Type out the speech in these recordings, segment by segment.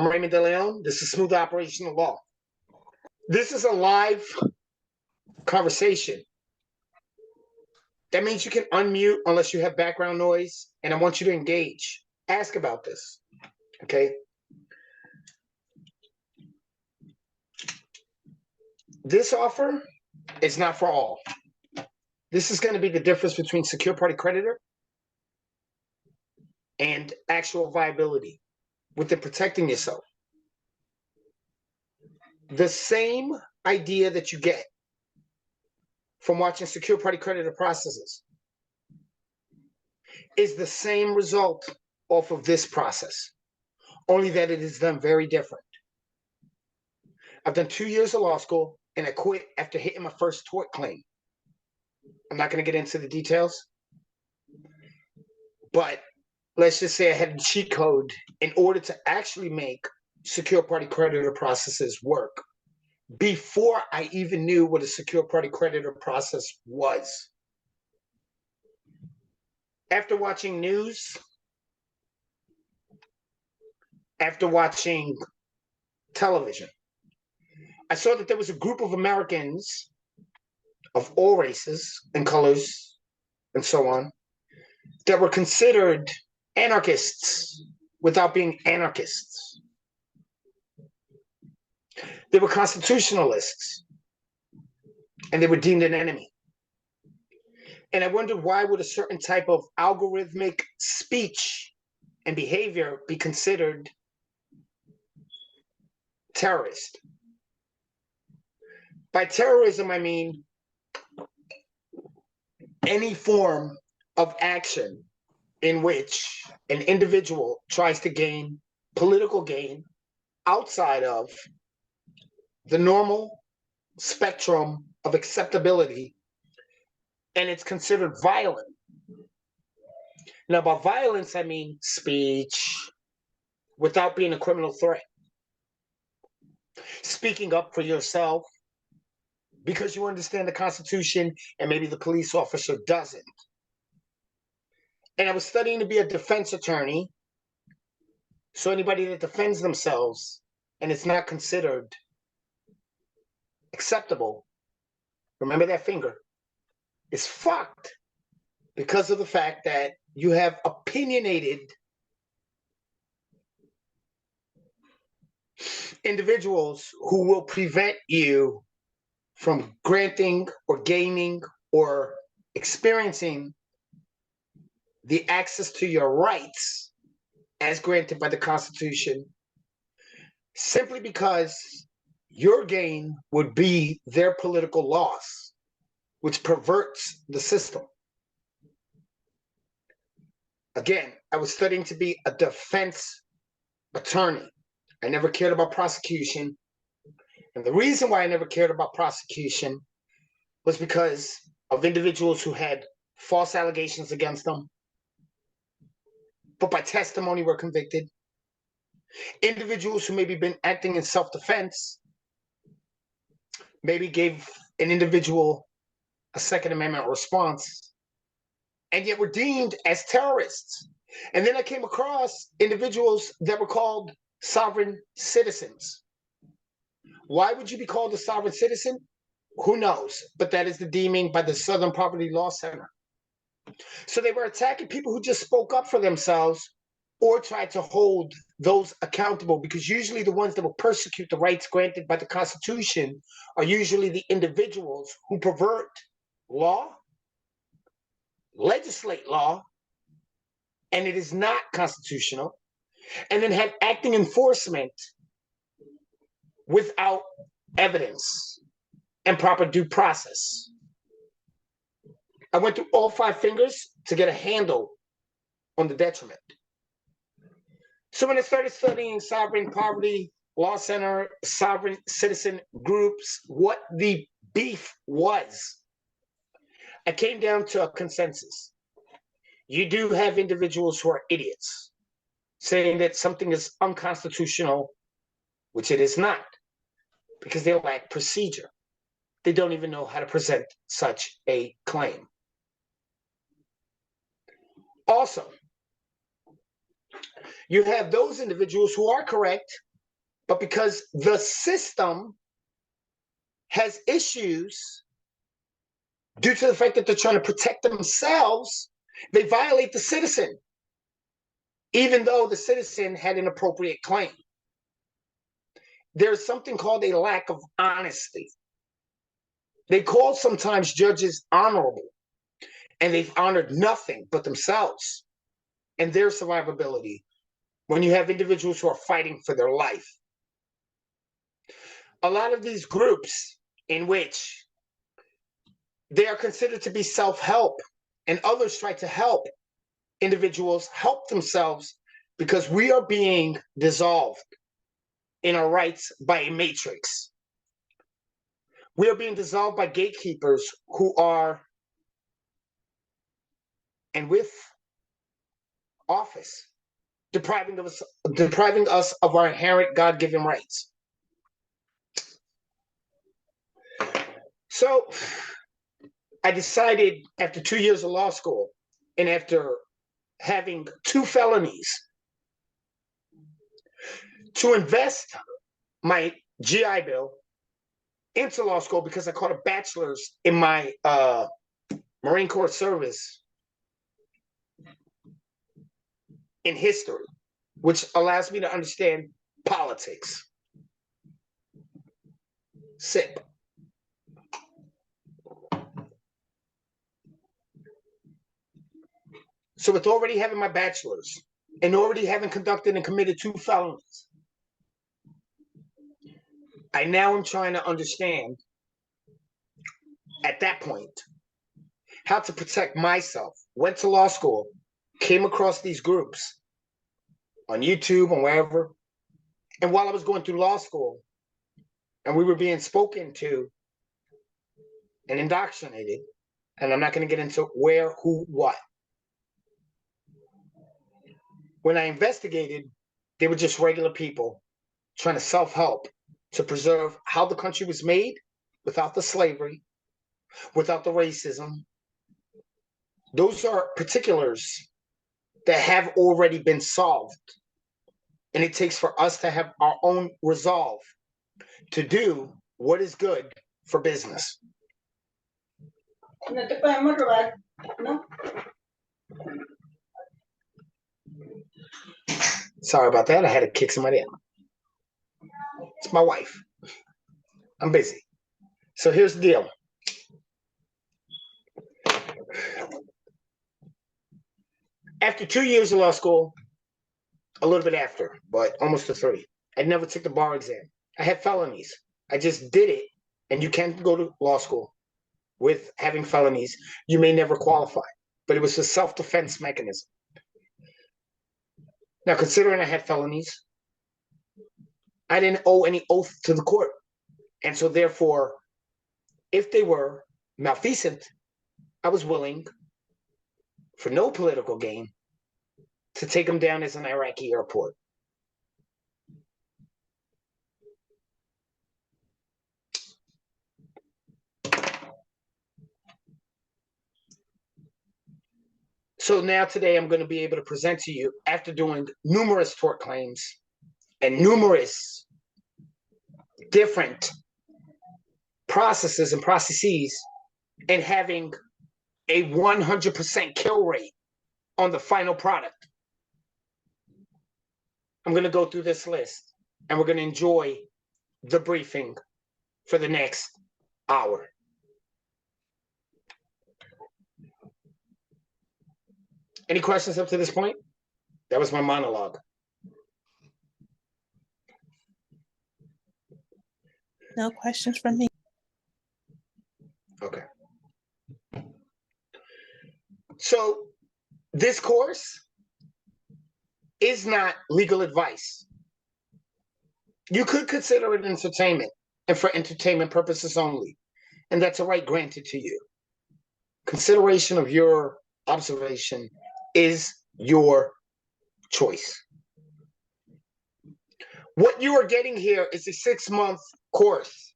I'm Raymond De Leon. This is Smooth Operation of Law. This is a live conversation. That means you can unmute unless you have background noise, and I want you to engage. Ask about this, okay? This offer is not for all. This is going to be the difference between secure party creditor and actual viability within protecting yourself. The same idea that you get from watching secure party creditor processes is the same result off of this process, only that it is done very different. I've done 2 years of law school, and I quit after hitting my first tort claim. I'm not going to get into the details, but let's just say I had a cheat code in order to actually make secure party creditor processes work before I even knew what a secure party creditor process was. After watching news, after watching television, I saw that there was a group of Americans of all races and colors and so on that were considered anarchists without being anarchists. They were constitutionalists, and they were deemed an enemy. And I wondered, why would a certain type of algorithmic speech and behavior be considered terrorist? By terrorism, I mean any form of action in which an individual tries to gain political gain outside of the normal spectrum of acceptability, and it's considered violent. Now, by violence, I mean speech without being a criminal threat. Speaking up for yourself because you understand the Constitution and maybe the police officer doesn't. And I was studying to be a defense attorney, so anybody that defends themselves and it's not considered acceptable, remember that finger, is fucked because of the fact that you have opinionated individuals who will prevent you from granting or gaining or experiencing the access to your rights as granted by the Constitution, simply because your gain would be their political loss, which perverts the system. Again, I was studying to be a defense attorney. I never cared about prosecution. And the reason why I never cared about prosecution was because of individuals who had false allegations against them, but by testimony were convicted. Individuals who maybe been acting in self-defense, maybe gave an individual a Second Amendment response, and yet were deemed as terrorists. And then I came across individuals that were called sovereign citizens. Why would you be called a sovereign citizen? Who knows? But that is the deeming by the Southern Poverty Law Center. So they were attacking people who just spoke up for themselves or tried to hold those accountable, because usually the ones that will persecute the rights granted by the Constitution are usually the individuals who pervert law, legislate law, and it is not constitutional, and then have acting enforcement without evidence and proper due process. I went through all 5 fingers to get a handle on the detriment. So when I started studying Sovereign Poverty Law Center, sovereign citizen groups, what the beef was, I came down to a consensus. You do have individuals who are idiots, saying that something is unconstitutional, which it is not, because they lack procedure. They don't even know how to present such a claim. Also, you have those individuals who are correct but because the system has issues due to the fact that they're trying to protect themselves, they violate the citizen, even though the citizen had an appropriate claim. There's something called a lack of honesty. They call sometimes judges honorable, and they've honored nothing but themselves and their survivability when you have individuals who are fighting for their life. A lot of these groups in which they are considered to be self-help, and others try to help individuals help themselves, because we are being dissolved in our rights by a matrix. We are being dissolved by gatekeepers who are, and with office, depriving us of our inherent God-given rights. So I decided, after 2 years of law school and after having 2 felonies, to invest my GI Bill into law school, because I caught a bachelor's in my Marine Corps service in history, which allows me to understand politics. Sip. So with already having my bachelor's and already having conducted and committed 2 felonies, I now am trying to understand, at that point, how to protect myself. Went to law school, came across these groups on YouTube and wherever. And while I was going through law school and we were being spoken to and indoctrinated, and I'm not going to get into where, who, what. When I investigated, they were just regular people trying to self-help to preserve how the country was made without the slavery, without the racism. Those are particulars that have already been solved. And it takes for us to have our own resolve to do what is good for business. Sorry about that. I had to kick somebody out. It's my wife. I'm busy. So here's the deal. After 2 years of law school, a little bit after, but almost to 3, I never took the bar exam. I had felonies. I just did it. And you can't go to law school with having felonies. You may never qualify, but it was a self-defense mechanism. Now, considering I had felonies, I didn't owe any oath to the court. And so therefore, if they were malfeasant, I was willing, for no political gain, to take them down as an Iraqi airport. So now today I'm going to be able to present to you, after doing numerous tort claims and numerous different processes and processes, and having a 100% kill rate on the final product. I'm going to go through this list, and we're going to enjoy the briefing for the next hour. Any questions up to this point? That was my monologue. No questions from me. Okay. So this course is not legal advice. You could consider it entertainment, and for entertainment purposes only. And that's a right granted to you. Consideration of your observation is your choice. What you are getting here is a 6-month course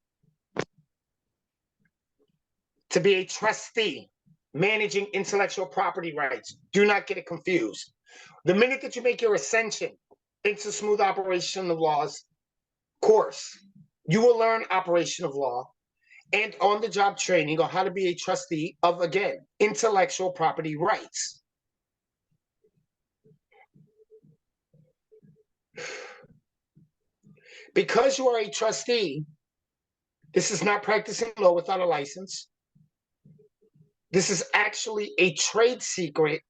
to be a trustee managing intellectual property rights. Do not get it confused. The minute that you make your ascension into smooth operation of laws, course, you will learn operation of law and on-the-job training on how to be a trustee of, again, intellectual property rights. Because you are a trustee, this is not practicing law without a license. This is actually a trade secret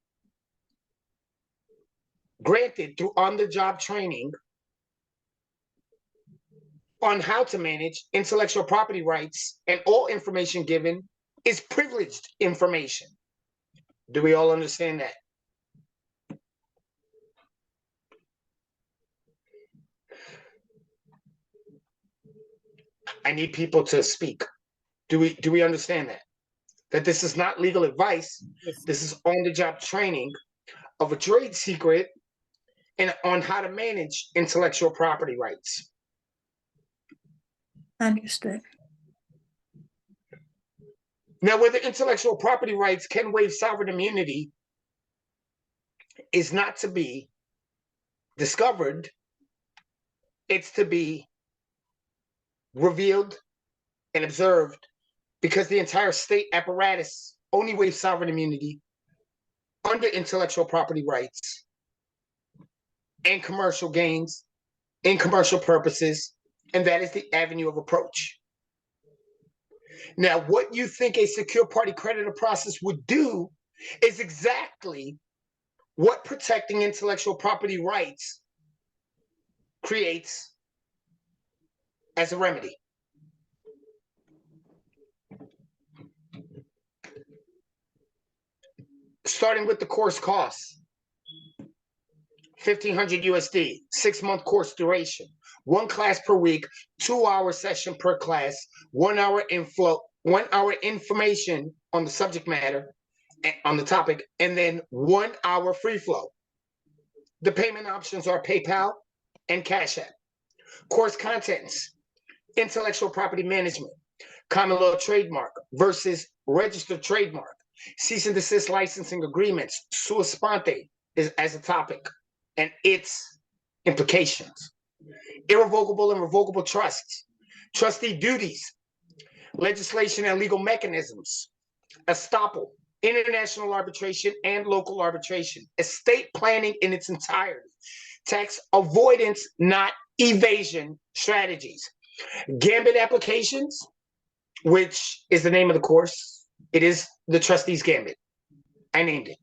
granted through on-the-job training on how to manage intellectual property rights, and all information given is privileged information. Do we all understand that? I need people to speak. Do we understand that? That this is not legal advice. This is on-the-job training of a trade secret and on how to manage intellectual property rights. Understood. Now, whether intellectual property rights can waive sovereign immunity is not to be discovered. It's to be revealed and observed, because the entire state apparatus only waives sovereign immunity under intellectual property rights and commercial gains in commercial purposes, and that is the avenue of approach. Now, what you think a secure party creditor process would do is exactly what protecting intellectual property rights creates as a remedy. Starting with the course costs, $1,500 USD, 6-month course duration, 1 class per week, 2-hour session per class, 1 hour inflow, 1 hour information on the subject matter, on the topic, and then 1 hour free flow. The payment options are PayPal and Cash App. Course contents: intellectual property management, common law trademark versus registered trademark, cease and desist licensing agreements, sua sponte is as a topic and its implications, irrevocable and revocable trusts, trustee duties, legislation and legal mechanisms, estoppel, international arbitration and local arbitration, estate planning in its entirety, tax avoidance, not evasion strategies, gambit applications, which is the name of the course. It is the trustee's gambit. I named it.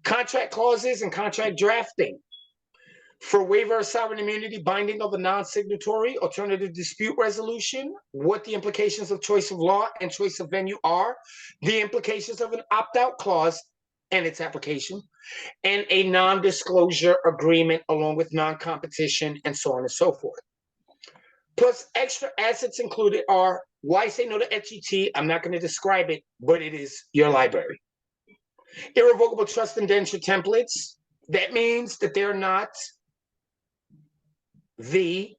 Contract clauses and contract drafting. For waiver of sovereign immunity, binding of a non-signatory, alternative dispute resolution, what the implications of choice of law and choice of venue are, the implications of an opt-out clause and its application, and a non-disclosure agreement along with non-competition, and so on and so forth. Plus, extra assets included are, why say no to HET? I'm not going to describe it, but it is your library. Irrevocable trust indenture templates. That means that they're not the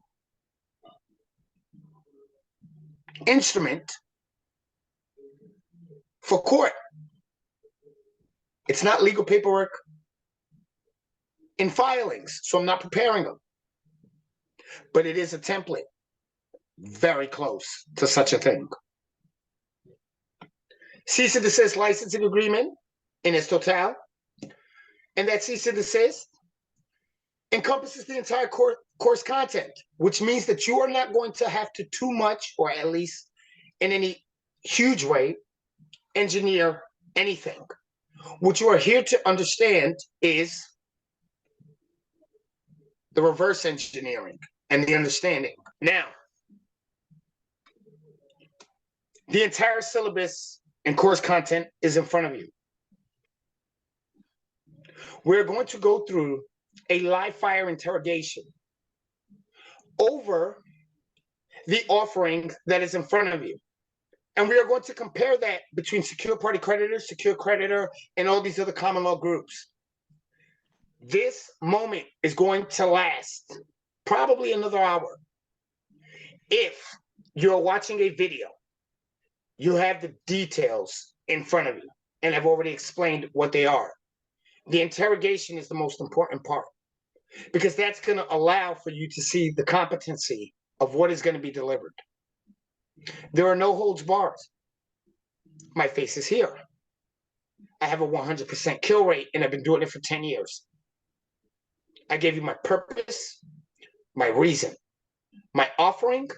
instrument for court. It's not legal paperwork in filings, so I'm not preparing them. But it is a template very close to such a thing. Cease and desist licensing agreement in its total, and that cease and desist encompasses the entire course content, which means that you are not going to have to too much, or at least in any huge way, engineer anything. What you are here to understand is the reverse engineering and the understanding. Now, the entire syllabus and course content is in front of you. We're going to go through a live fire interrogation over the offering that is in front of you. And we are going to compare that between secure party creditors, secure creditor, and all these other common law groups. This moment is going to last probably another hour. If you're watching a video, you have the details in front of you, and I've already explained what they are. The interrogation is the most important part, because that's going to allow for you to see the competency of what is going to be delivered. There are no holds barred. My face is here. I have a 100% kill rate, and I've been doing it for 10 years. I gave you my purpose, my reason, my offering,